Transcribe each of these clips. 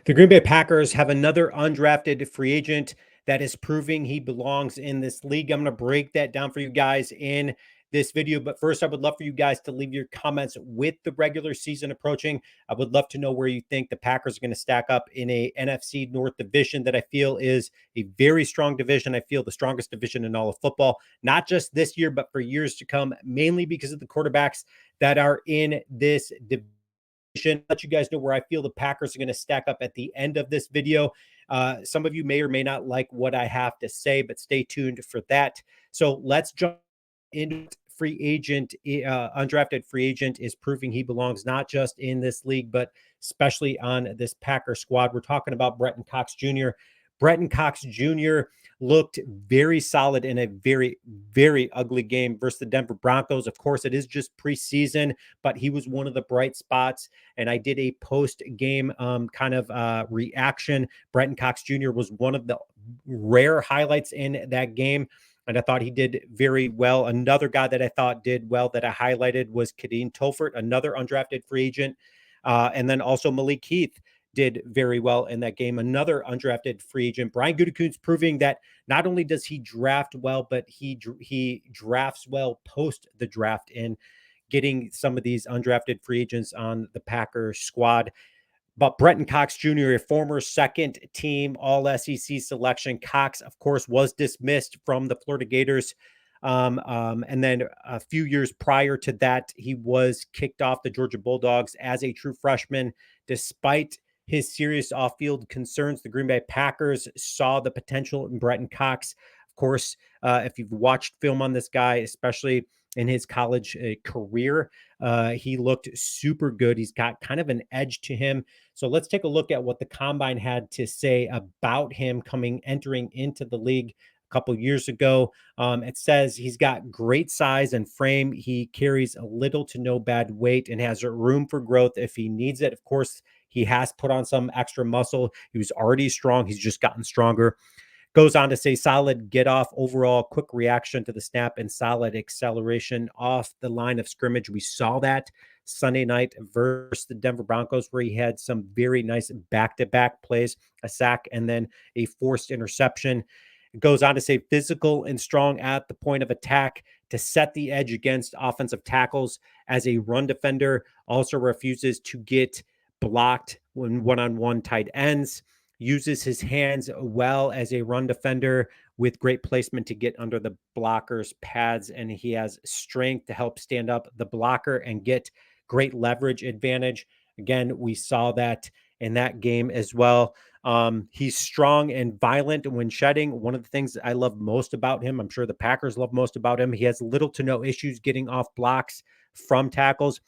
The Green Bay Packers have another undrafted free agent that is proving he belongs in this league. I'm going to break that down for you guys in this video. But first, I would love for you guys to leave your comments with the regular season approaching. I would love to know where you think the Packers are going to stack up in a NFC North division that I feel is a very strong division. I feel the strongest division in all of football, not just this year, but for years to come, mainly because of the quarterbacks that are in this division. Let you guys know where I feel the Packers are going to stack up at the end of this video. Some of you may or may not like what I have to say, but stay tuned for that. So let's jump into free agent. Undrafted free agent is proving he belongs not just in this league, but especially on this Packer squad. We're talking about Brenton Cox Jr. Brenton Cox Jr. looked very solid in a very, very ugly game versus the Denver Broncos. Of course, it is just preseason, but he was one of the bright spots. And I did a post-game reaction. Brenton Cox Jr. was one of the rare highlights in that game, and I thought he did very well. Another guy that I thought did well that I highlighted was Kadeem Tolfert, another undrafted free agent. And then also Malik Heath did very well in that game. Another undrafted free agent, Brian Gutekunst, proving that not only does he draft well, but he drafts well post the draft in getting some of these undrafted free agents on the Packers squad. But Brenton Cox Jr., a former second team All SEC selection. Cox, of course, was dismissed from the Florida Gators. And then a few years prior to that, he was kicked off the Georgia Bulldogs as a true freshman. Despite his serious off-field concerns, the Green Bay Packers saw the potential in Brenton Cox. Of course, if you've watched film on this guy, especially in his college career, he looked super good. He's got kind of an edge to him. So let's take a look at what the Combine had to say about him entering into the league a couple years ago. It says he's got great size and frame. He carries a little to no bad weight and has room for growth if he needs it. Of course, he has put on some extra muscle. He was already strong. He's just gotten stronger. Goes on to say solid get off overall, quick reaction to the snap, and solid acceleration off the line of scrimmage. We saw that Sunday night versus the Denver Broncos, where he had some very nice back-to-back plays, a sack, and then a forced interception. It goes on to say physical and strong at the point of attack to set the edge against offensive tackles as a run defender. Also refuses to get blocked when one-on-one tight ends. Uses his hands well as a run defender with great placement to get under the blocker's pads, and he has strength to help stand up the blocker and get great leverage advantage. Again, we saw that in that game as well. He's strong and violent when shedding. One of the things I love most about him, I'm sure the Packers love most about him, he has little to no issues getting off blocks from tackles.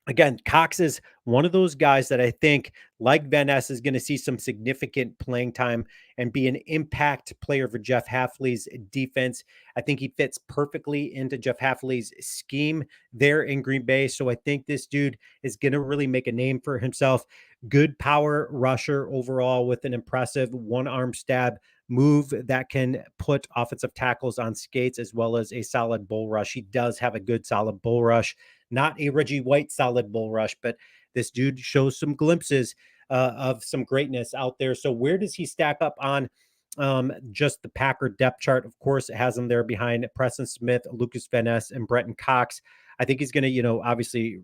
Again, Cox is one of those guys that I think, like Van Ness, is going to see some significant playing time and be an impact player for Jeff Hafley's defense. I think he fits perfectly into Jeff Hafley's scheme there in Green Bay. So I think this dude is going to really make a name for himself. Good power rusher overall with an impressive one-arm stab move that can put offensive tackles on skates, as well as a solid bull rush. He does have a good solid bull rush. Not a Reggie White solid bull rush, but this dude shows some glimpses of some greatness out there. So where does he stack up on just the Packer depth chart? Of course, it has him there behind Preston Smith, Lucas Van Ness, and Brenton Cox. I think he's going to, obviously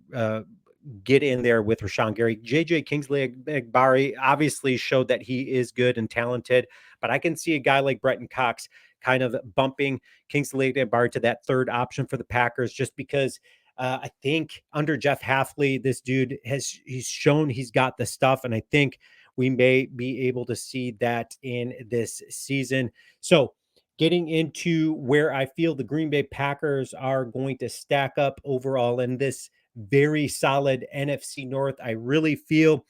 get in there with Rashawn Gary. JJ Kingsley-Egbari obviously showed that he is good and talented, but I can see a guy like Brenton Cox kind of bumping Kingsley-Egbari to that third option for the Packers, just because I think under Jeff Hafley, this dude he's shown he's got the stuff, and I think we may be able to see that in this season. So getting into where I feel the Green Bay Packers are going to stack up overall in this very solid NFC North, I really feel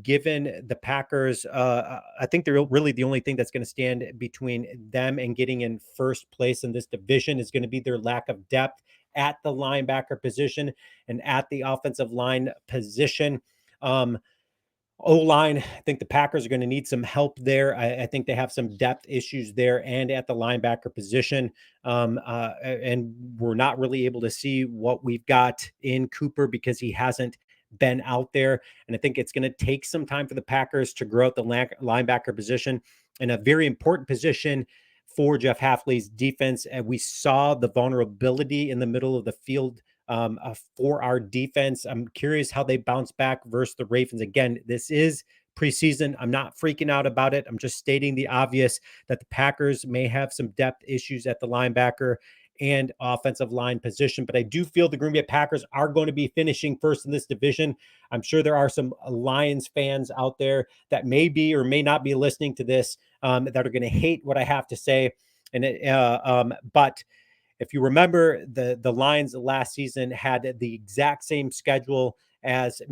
given the Packers, I think they're really the only thing that's going to stand between them and getting in first place in this division is going to be their lack of depth at the linebacker position and at the offensive line position. O-line, I think the Packers are going to need some help there. I think they have some depth issues there and at the linebacker position. And we're not really able to see what we've got in Cooper because he hasn't been out there. And I think it's going to take some time for the Packers to grow out the linebacker position, and a very important position for Jeff Hafley's defense. And we saw the vulnerability in the middle of the field for our defense. I'm curious how they bounce back versus the Ravens. Again, this is preseason. I'm not freaking out about it. I'm just stating the obvious that the Packers may have some depth issues at the linebacker and offensive line position. But I do feel the Green Bay Packers are going to be finishing first in this division. I'm sure there are some Lions fans out there that may be or may not be listening to this that are going to hate what I have to say. But if you remember, the Lions last season had the exact same schedule as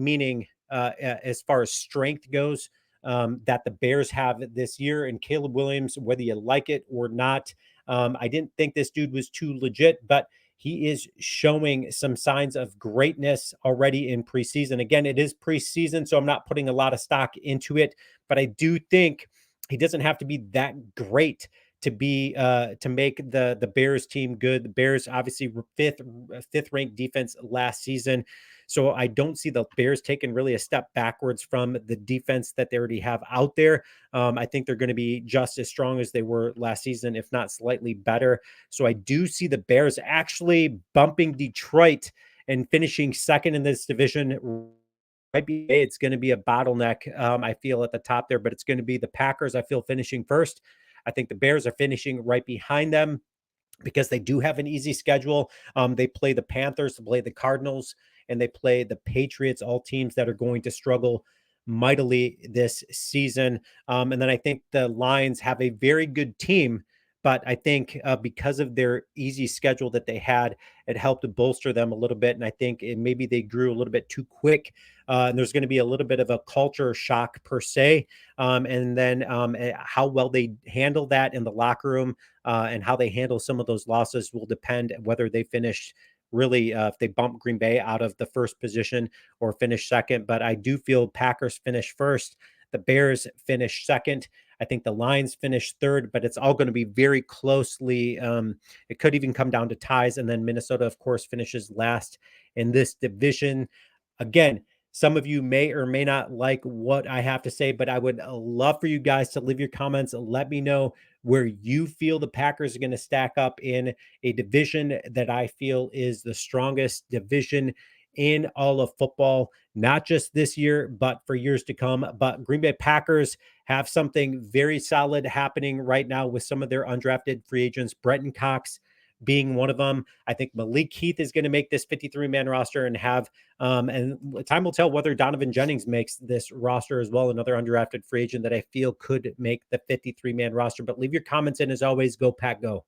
far as strength goes, that the Bears have this year. And Caleb Williams, whether you like it or not, I didn't think this dude was too legit, but he is showing some signs of greatness already in preseason. Again, it is preseason, so I'm not putting a lot of stock into it, but I do think he doesn't have to be that great to make the Bears team good. The Bears obviously fifth ranked defense last season. So I don't see the Bears taking really a step backwards from the defense that they already have out there. I think they're going to be just as strong as they were last season, if not slightly better. So I do see the Bears actually bumping Detroit and finishing second in this division. It's going to be a bottleneck, I feel, at the top there, but it's going to be the Packers, I feel, finishing first. I think the Bears are finishing right behind them because they do have an easy schedule. They play the Panthers, they play the Cardinals, and they play the Patriots, all teams that are going to struggle mightily this season. And then I think the Lions have a very good team, but I think because of their easy schedule that they had, it helped to bolster them a little bit. And I think maybe they grew a little bit too quick. And there's going to be a little bit of a culture shock per se. And then how well they handle that in the locker room and how they handle some of those losses will depend whether they finish really if they bump Green Bay out of the first position or finish second. But I do feel Packers finish first. The Bears finish second. I think the Lions finish third, but it's all going to be very closely. It could even come down to ties. And then Minnesota, of course, finishes last in this division. Again, some of you may or may not like what I have to say, but I would love for you guys to leave your comments. Let me know where you feel the Packers are going to stack up in a division that I feel is the strongest division in all of football, not just this year, but for years to come. But Green Bay Packers have something very solid happening right now with some of their undrafted free agents, Brenton Cox being one of them. I think Malik Heath is going to make this 53-man roster and and time will tell whether Donovan Jennings makes this roster as well, another undrafted free agent that I feel could make the 53-man roster. But leave your comments in as always. Go Pack, go.